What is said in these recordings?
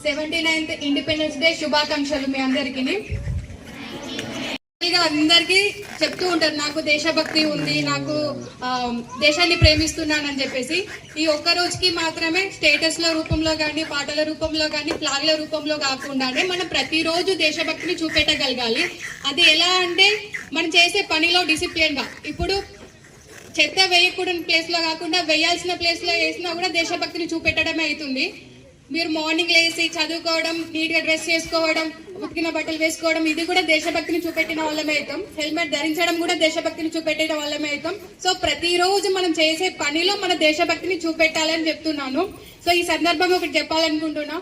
79th independence day శుభాకాంక్షలు మీ అందరికీ. అందరికీ చెప్తూ ఉంటారు నాకు దేశభక్తి ఉంది, నాకు దేశాన్ని ప్రేమిస్తున్నానని చెప్పేసి. ఈ ఒక్క రోజుకి మాత్రమే స్టేటస్ల రూపంలో కానీ, పాటల రూపంలో కానీ, ఫ్లాగ్ల రూపంలో కాకుండానే మనం ప్రతిరోజు దేశభక్తిని చూపెట్టగలగాలి. అది ఎలా అంటే మనం చేసే పనిలో డిసిప్లిన్గా. ఇప్పుడు చెత్త వేయకూడని ప్లేస్లో కాకుండా వేయాల్సిన ప్లేస్లో వేసినా కూడా దేశభక్తిని చూపెట్టడమే అవుతుంది. మీరు మార్నింగ్ లేసి చదువుకోవడం, నీట్గా డ్రెస్ చేసుకోవడం, ఉతికిన బట్టలు వేసుకోవడం, ఇది కూడా దేశభక్తిని చూపెట్టిన వాళ్ళమే అవుతాం. హెల్మెట్ ధరించడం కూడా దేశభక్తిని చూపెట్టిన వాళ్ళమే అవుతాం. సో ప్రతిరోజు మనం చేసే పనిలో మన దేశభక్తిని చూపెట్టాలని చెప్తున్నాను. సో ఈ సందర్భంగా ఒకటి చెప్పాలనుకుంటున్నా.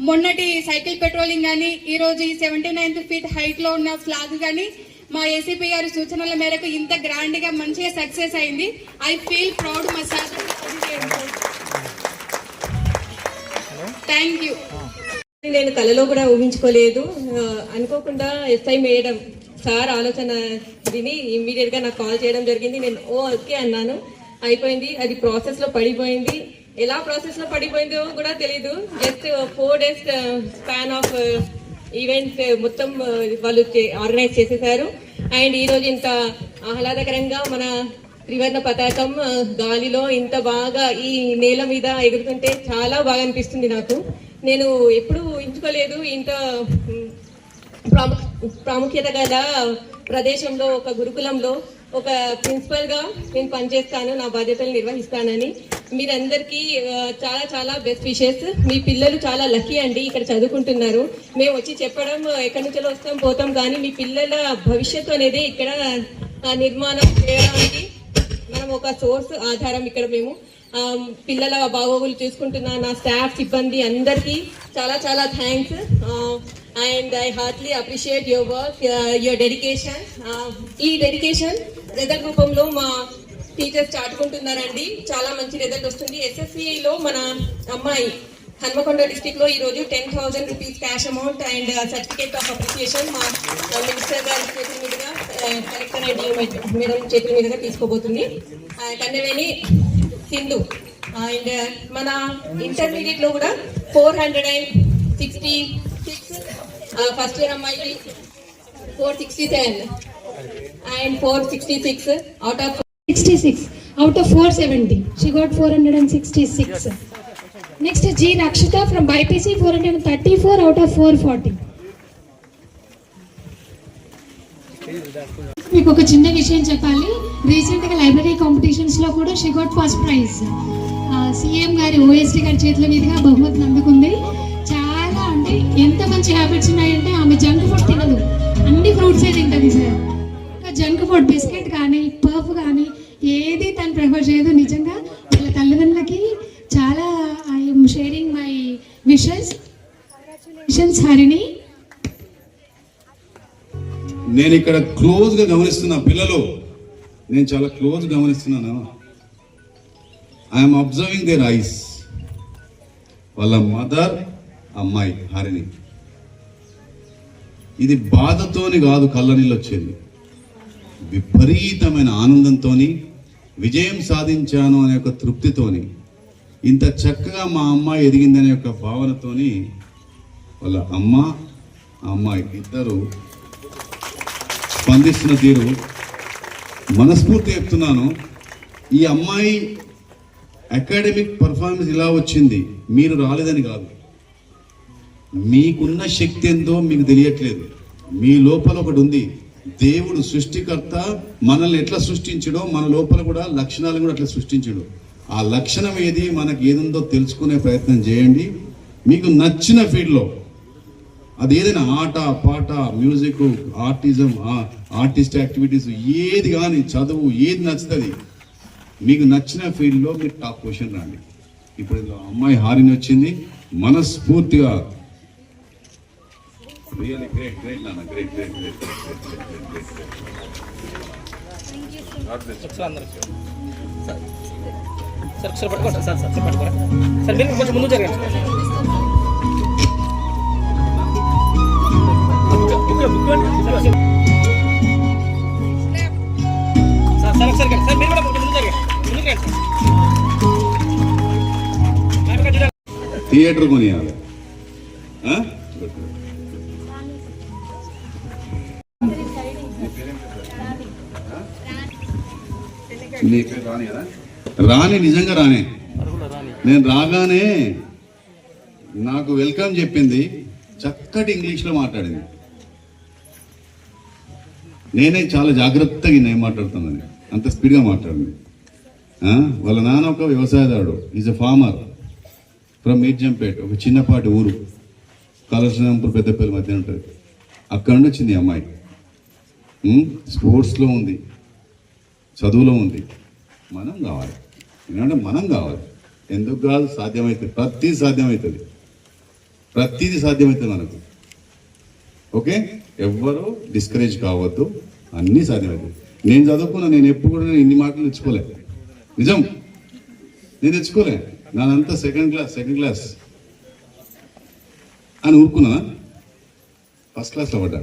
మొన్నటి సైకిల్ పెట్రోలింగ్ కానీ, ఈ రోజు ఈ 79th ఫీట్ హైట్ లో ఉన్న ఫ్లాగ్ కానీ మా ఏసీపీ గారి సూచనల మేరకు ఇంత గ్రాండ్ గా మంచిగా సక్సెస్ అయింది. I feel proud my sir. Thank you. నేను కలలో కూడా ఊహించుకోలేదు. అనుకోకుండా ఎస్ఐ మేడం సార్ ఆలోచన విని ఇమ్మీడియట్ గా నాకు కాల్ చేయడం జరిగింది. నేను ఓకే అన్నాను. అయిపోయింది. అది ప్రాసెస్ లో పడిపోయింది. ఎలా ప్రాసెస్ లో పడిపోయిందో కూడా తెలీదు. Just 4 days span of event మొత్తం వాళ్ళు ఆర్గనైజ్ చేసేసారు. అండ్ ఈ రోజు ఇంత ఆహ్లాదకరంగా మన త్రివర్ణ పతాకం గాలిలో ఇంత బాగా ఈ నేల మీద ఎగురుతుంటే చాలా బాగా అనిపిస్తుంది నాకు. నేను ఎప్పుడూ ఊహించుకోలేదు ఇంత ప్రాముఖ్యత గల ప్రదేశంలో, ఒక గురుకులంలో ఒక ప్రిన్సిపల్ గా నేను పనిచేస్తాను, నా బాధ్యతలు నిర్వహిస్తానని. మీరందరికీ చాలా చాలా బెస్ట్ విషెస్. మీ పిల్లలు చాలా లక్కీ అండి, ఇక్కడ చదువుకుంటున్నారు. మేము వచ్చి చెప్పడం ఎక్కడి నుంచో వస్తాం పోతాం, కానీ మీ పిల్లల భవిష్యత్తు అనేది ఇక్కడ నిర్మాణం చేయడానికి మనం ఒక సోర్స్ ఆధారం. ఇక్కడ మేము పిల్లల బాగోగులు చూసుకుంటున్న నా స్టాఫ్, సిబ్బంది అందరికీ చాలా చాలా thanks. And I heartly appreciate your work, your dedication. ఈ డెడికేషన్ రిజల్ట్ రూపంలో మా టీచర్స్ చాటుకుంటున్నారండి. చాలా మంచి రిజల్ట్ వస్తుంది. SSCలో మన అమ్మాయి హన్మకొండ డిస్టిక్ లో ఈ రోజు 10,000 rupees cash amount and certificate of appreciation మా మినిస్టర్ గారి చేతుల మీదుగా, కలెక్టర్ అండ్ మేడం చేతుల మీదుగా తీసుకోబోతుంది. కన్నవేణి సింధు. అండ్ మన ఇంటర్మీడియట్ లో కూడా 466, ఫస్ట్ ఇయర్ అమ్మాయికి 467 and 466 out of 470. She got 466. Next G Rakshita from BIPC, 434 out of 440. మీకు ఒక చిన్న విషయం చెప్పాలి. రీసెంట్ గా లైబ్రరీ కాంపిటీషన్స్ లో కూడా she got first prize. CM గారి OSD గారి చేతుల మీదుగా బహుమతిని అందుకుంది. చాలా అంటే ఎంత మంచి హ్యాబిట్స్ ఉన్నాయంటే ఆమె జంక్ ఫుడ్ తినదు, అన్ని ఫ్రూట్సే తింటుంది సార్. జంక్ ఫుడ్, బిస్కెట్ కానీ, పఫ్ కానీ ఏది తను ప్రిఫర్ చేయదు. నిజంగా వాళ్ళ తల్లిదండ్రులకి చాలా I'm sharing my wishes. Congratulations Harini. నేను ఇక్కడ క్లోజ్ గా గమనిస్తున్నా పిల్లలు, నేను చాలా క్లోజ్ గమనిస్తున్నాను. I'm observing their eyes. వాళ్ళ మదర్ అమ్మాయి హరిణి, ఇది బాధతోని కాదు కళ్ళ నీళ్ళు వచ్చేది, విపరీతమైన ఆనందంతోని, విజయం సాధించాను అనే ఒక తృప్తితోని, ఇంత చక్కగా మా అమ్మాయి ఎదిగిందనే ఒక భావనతోని వాళ్ళ అమ్మాయి ఇద్దరు స్పందిస్తున్న తీరు మనస్ఫూర్తి చెప్తున్నాను. ఈ అమ్మాయి అకాడమిక్ పర్ఫార్మెన్స్ ఇలా వచ్చింది, మీరు రాలేదని కాదు. మీకున్న శక్తి ఎంతో మీకు తెలియట్లేదు. మీ లోపల ఒకటి ఉంది. దేవుడు సృష్టికర్త మనల్ని ఎట్లా సృష్టించడో మన లోపల కూడా లక్షణాలు కూడా అట్లా సృష్టించడు. ఆ లక్షణం ఏది, మనకి ఏదుందో తెలుసుకునే ప్రయత్నం చేయండి. మీకు నచ్చిన ఫీల్డ్లో, అది ఏదైనా ఆట, పాట, మ్యూజిక్, ఆర్టిజం, ఆర్టిస్ట్ యాక్టివిటీస్ ఏది కానీ, చదువు ఏది నచ్చుతుంది, మీకు నచ్చిన ఫీల్డ్లో మీరు టాప్ పొజిషన్ రండి. ఇప్పుడు అమ్మాయి హారిని వచ్చింది. మనస్ఫూర్తిగా really great Nana, great. God bless you. Sir, పట్టుకోండి సార్ పట్టుకోరా సార్, మీరు కొంచెం ముందు జరగండి. సార్ మీరు కూడా కొంచెం ముందు జరగండి. థియేటర్ కొనియాలి. ఆ? నీ పేరు రాణి కదా? రాణి నిజంగా రాణి. నేను రాగానే నాకు వెల్కమ్ చెప్పింది, చక్కటి ఇంగ్లీష్లో మాట్లాడింది. నేనే చాలా జాగ్రత్తగా నేను మాట్లాడుతున్నాను, అంత స్పీడ్గా మాట్లాడింది. వాళ్ళ నాన్న ఒక వ్యవసాయదారుడు, ఈజ్ ఎ ఫార్మర్ ఫ్రమ్ మీర్జంపేట్, ఒక చిన్నపాటి ఊరు కాళేశ్వరంపూర్ పెద్దపల్లి మధ్య ఉంటుంది. అక్కడ నుండి వచ్చింది ఈ అమ్మాయి. స్పోర్ట్స్లో ఉంది, చదువులో ఉంది. మనం కావాలి, ఎందుకంటే మనం కావాలి. ఎందుకు కాదు? సాధ్యమవుతుంది, ప్రతిదీ సాధ్యమవుతుంది, ప్రతిదీ సాధ్యమవుతుంది మనకు. ఓకే, ఎవ్వరూ డిస్కరేజ్ కావద్దు, అన్నీ సాధ్యమవుతుంది. నేను చదువుకున్నా, నేను ఎప్పుడు కూడా ఇన్ని మార్కులు తెచ్చుకోలే, నిజం, నేను తెచ్చుకోలే. నానంతా సెకండ్ క్లాస్ అని ఊరుకున్నా, ఫస్ట్ క్లాస్లో పడ్డా.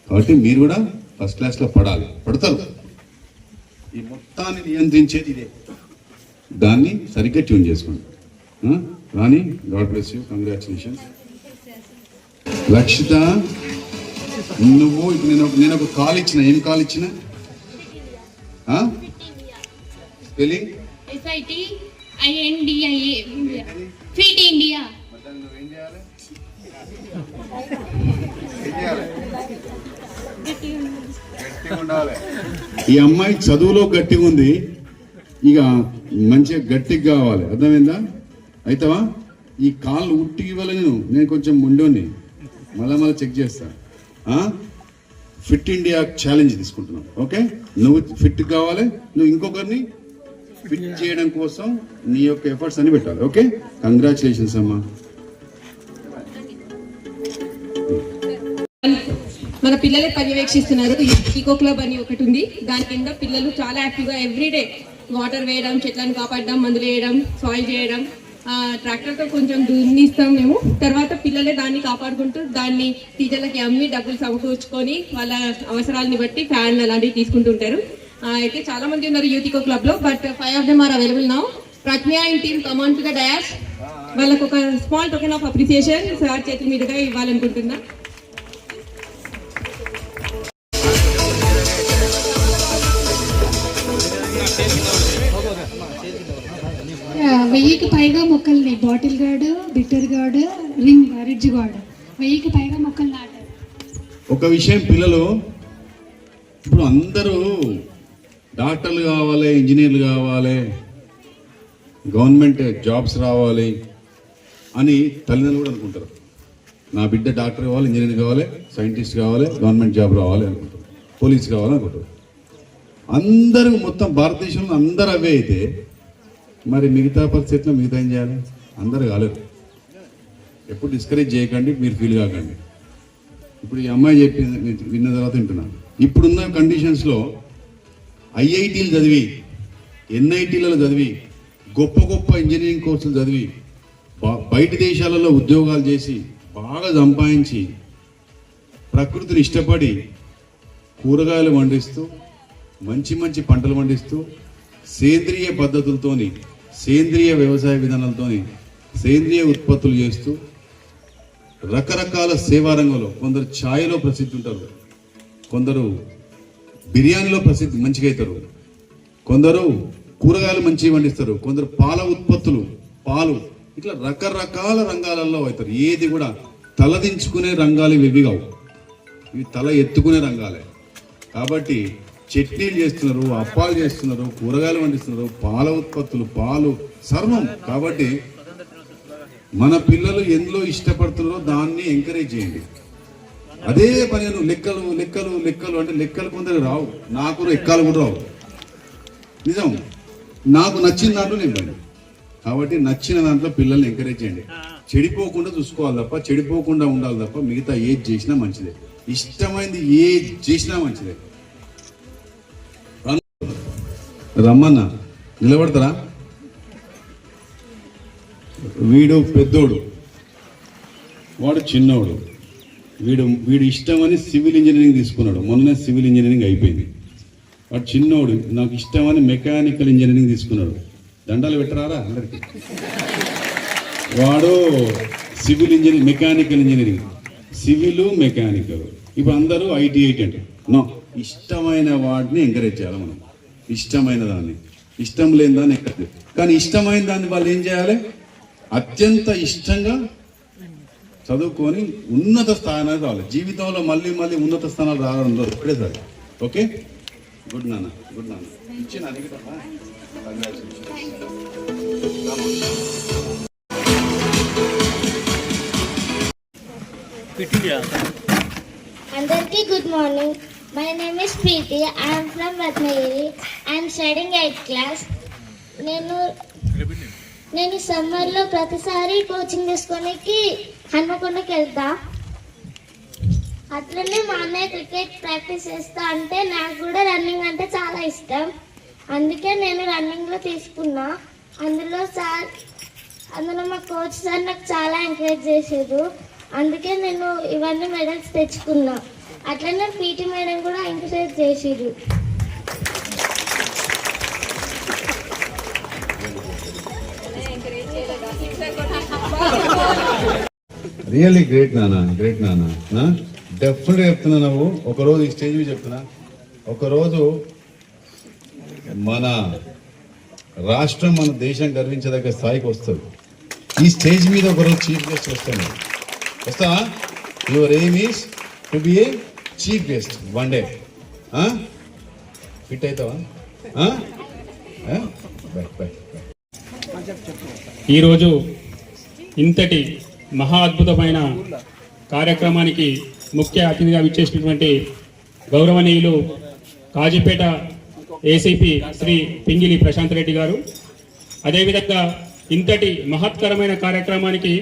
కాబట్టి మీరు కూడా ఫస్ట్ క్లాస్లో పడాలి, పడతారు. ఈ మొత్తాన్ని నియంత్రించేది ఇదే, దాన్ని సరిగ్గా ట్యూన్ చేసుకోండి. రాణి, గాడ్ బ్లెస్ యూ, కంగ్రాచులేషన్స్. లక్షిత, నువ్వు నేను ఒక కాల్ ఇచ్చిన, ఏం కాల్ ఇచ్చిన? Spelling FITINDIA, fit India. ఈ అమ్మాయి చదువులో గట్టిగా ఉంది, ఇక మంచిగా గట్టిగా కావాలి, అర్థమైందా? అయితవా? ఈ కాళ్ళు ఉట్టికి ఇవ్వాలి. నేను కొంచెం ముండోని మళ్ళా చెక్ చేస్తా. ఫిట్ ఇండియా ఛాలెంజ్ తీసుకుంటున్నావు. ఓకే, నువ్వు ఫిట్ కావాలి, నువ్వు ఇంకొకరిని ఫిట్ చేయడం కోసం నీ యొక్క ఎఫర్ట్స్ అన్ని పెట్టాలి. ఓకే, కంగ్రాచులేషన్స్ అమ్మా. మన పిల్లలే పర్యవేక్షిస్తున్నారు. ఈకో క్లబ్ అని ఒకటి ఉంది, దాని కింద పిల్లలు చాలా యాక్టివ్గా ఎవ్రీడే వాటర్ వేయడం, చెట్లను కాపాడడం, మందులు వేయడం, సాయిల్ చేయడం, ట్రాక్టర్తో కొంచెం దున్నిస్తాం మేము. తర్వాత పిల్లలే దాన్ని కాపాడుకుంటూ దాన్ని టీచర్లకి అమ్మి డబ్బులు సమకూర్చుకొని వాళ్ళ అవసరాలని బట్టి ఫ్యాన్ అలాంటివి తీసుకుంటుంటారు. అయితే చాలా మంది ఉన్నారు యూత్ ఈకో క్లబ్ లో, but 5 of them are available now. Pragnya and team come on to the dais. వాళ్ళకు ఒక small token of appreciation sir చేతుల మీదుగా ఇవ్వాలనుకుంటున్నా. వెయ్యికి పైగా మొక్కల్ని bottle gourd, bitter gourd, ridge gourd, 1000కి పైగా మొక్కలు నాటారు. ఒక విషయం, పిల్లలు ఇప్పుడు అందరూ డాక్టర్లు కావాలి, ఇంజనీర్లు కావాలి, గవర్నమెంట్ జాబ్స్ రావాలి అని తల్లిదండ్రులు కూడా అనుకుంటారు. నా బిడ్డ డాక్టర్ కావాలి, ఇంజనీర్ కావాలి, సైంటిస్ట్ కావాలి, గవర్నమెంట్ జాబ్ రావాలి అనుకుంటారు, పోలీస్ కావాలి అనుకుంటారు. అందరూ మొత్తం భారతదేశంలో అందరూ అవే అయితే మరి మిగతా పరిస్థితుల్లో మిగతా ఏం చేయాలి? అందరూ కాలేరు. ఎప్పుడు డిస్కరేజ్ చేయకండి, మీరు ఫీల్ కాకండి. ఇప్పుడు ఈ అమ్మాయి చెప్పింది విన్న తర్వాత వింటున్నాను. ఇప్పుడున్న కండిషన్స్లో ఐఐటీలు చదివి, ఎన్ఐటీలలో చదివి, గొప్ప గొప్ప ఇంజనీరింగ్ కోర్సులు చదివి, బయట దేశాలలో ఉద్యోగాలు చేసి బాగా సంపాదించి ప్రకృతిని ఇష్టపడి కూరగాయలు పండిస్తూ, మంచి మంచి పంటలు పండిస్తూ, సేంద్రియ పద్ధతులతోని, సేంద్రియ వ్యవసాయ విధానాలతోని సేంద్రియ ఉత్పత్తులు చేస్తూ రకరకాల సేవా రంగంలో, కొందరు ఛాయ్లో ప్రసిద్ధి ఉంటారు, కొందరు బిర్యానీలో ప్రసిద్ధి మంచిగా అవుతారు, కొందరు కూరగాయలు మంచిగా పండిస్తారు, కొందరు పాల ఉత్పత్తులు, పాలు, ఇట్లా రకరకాల రంగాలలో అవుతారు. ఏది కూడా తలదించుకునే రంగాలు ఇవి కావు, ఇవి తల ఎత్తుకునే రంగాలే. కాబట్టి చట్నీలు చేస్తున్నారు, అప్పాలు చేస్తున్నారు, కూరగాయలు పండిస్తున్నారు, పాల ఉత్పత్తులు, పాలు, సర్వం. కాబట్టి మన పిల్లలు ఎందులో ఇష్టపడుతున్నారో దాన్ని ఎంకరేజ్ చేయండి. అదే పని లెక్కలు లెక్కలు లెక్కలు అంటే లెక్కలు కొందరు రావు, నాకు ఎక్కాలు కూడా రావు. నిజం, నాకు నచ్చిన దాంట్లో నేను. కాబట్టి నచ్చిన దాంట్లో పిల్లల్ని ఎంకరేజ్ చేయండి. చెడిపోకుండా చూసుకోవాలి తప్ప, చెడిపోకుండా ఉండాలి తప్ప, మిగతా ఏది చేసినా మంచిదే, ఇష్టమైంది ఏది చేసినా మంచిదే. రమ్మన్నా నిలబడతారా? వీడు పెద్దోడు, వాడు చిన్నోడు. వీడు ఇష్టమని సివిల్ ఇంజనీరింగ్ తీసుకున్నాడు, మొన్ననే సివిల్ ఇంజనీరింగ్ అయిపోయింది. వాడు చిన్నోడు, నాకు ఇష్టమని మెకానికల్ ఇంజనీరింగ్ తీసుకున్నాడు. దండాలు పెట్టరారా అందరికి. వాడు civil engineering, mechanical engineering, civil mechanical. ఇప్పుడు అందరూ ఐటీ అంటే నో, ఇష్టమైన వాటిని ఎంకరేజ్ చేయాలి మనం. ఇష్టమైన దాన్ని, ఇష్టం లేని దాన్ని ఎంకరేజ్. కానీ ఇష్టమైన దాన్ని వాళ్ళు ఏం చేయాలి? అత్యంత ఇష్టంగా చదువుకొని ఉన్నత స్థానాలు రావాలి. జీవితంలో మళ్ళీ మళ్ళీ ఉన్నత స్థానాలు రావడం ఇప్పుడే సరే. ఓకే, గుడ్ నాన్న, గుడ్ నాన్న. ఇచ్చిన అందరికీ good morning. My name is Preethi. I'm from Ratnagiri. I'm studying 8th class. నేను సమ్మర్లో ప్రతిసారి కోచింగ్ తీసుకోనికి హన్మకొండకి వెళ్తా. అట్లనే మా అన్నయ్య క్రికెట్ ప్రాక్టీస్ చేస్తా అంటే నాకు కూడా రన్నింగ్ అంటే చాలా ఇష్టం. అందుకే నేను రన్నింగ్లో తీసుకున్నా. అందులో మా కోచ్ సార్ నాకు చాలా ఎంకరేజ్ చేసారు. అందుకే నేను ఇవన్నీ మెడల్స్ తెచ్చుకున్నా. అట్లనే పీటీ మేడం కూడా ఎంకరేజ్ చేసిరు. రియల్లీ గ్రేట్ నాన్న, గ్రేట్ నాన్న. డెఫినెట్గా చెప్తున్నా, నువ్వు ఒకరోజు ఈ స్టేజ్ మీద చెప్తున్నా, ఒకరోజు మన రాష్ట్రం, మన దేశం గర్వించదగ్గ స్థాయికి వస్తుంది. ఈ స్టేజ్ మీద ఒకరోజు చీఫ్ గెస్ట్ వస్తాను. వస్తావా? Your aim is to be a chief guest one day. Fit అవుతావా? Bye bye. ఈరోజు ఇంతటి మహా అద్భుతమైన కార్యక్రమానికి ముఖ్య అతిథిగా విచ్చేసినటువంటి గౌరవనీయులు కాజీపేట ఏసీపీ శ్రీ పింగిలి ప్రశాంత్ రెడ్డి గారు, అదేవిధంగా ఇంతటి మహత్కరమైన కార్యక్రమానికి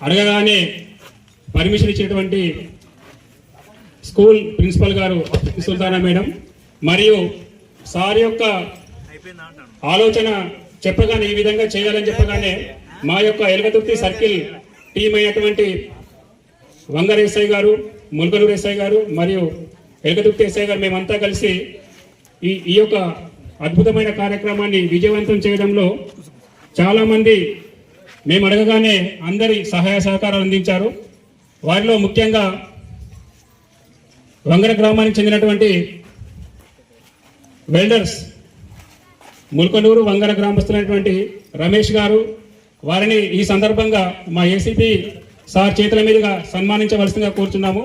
అడగగానే పర్మిషన్ ఇచ్చినటువంటి స్కూల్ ప్రిన్సిపల్ గారు సుల్తానా మేడం, మరియు సార్ యొక్క ఆలోచన చెప్పగానే, ఈ విధంగా చేయాలని చెప్పగానే మా యొక్క ఎలగతుర్తి సర్కిల్ టీం అయినటువంటి వంగర్ ఎస్ఐ గారు, ముల్కనూరు ఎస్ఐ గారు మరియు ఎలగతుర్తి ఎస్ఐ గారు మేమంతా కలిసి ఈ యొక్క అద్భుతమైన కార్యక్రమాన్ని విజయవంతం చేయడంలో చాలామంది మేము అడగగానే అందరి సహాయ సహకారాలు అందించారు. వారిలో ముఖ్యంగా వంగర గ్రామానికి చెందినటువంటి వెల్డర్స్, ముల్కనూరు వంగర గ్రామస్తులైనటువంటి రమేష్ గారు, వారిని ఈ సందర్భంగా మా ఏసీపీ సార్ చేతుల మీదుగా సన్మానించవలసిందిగా కోరుతున్నాము.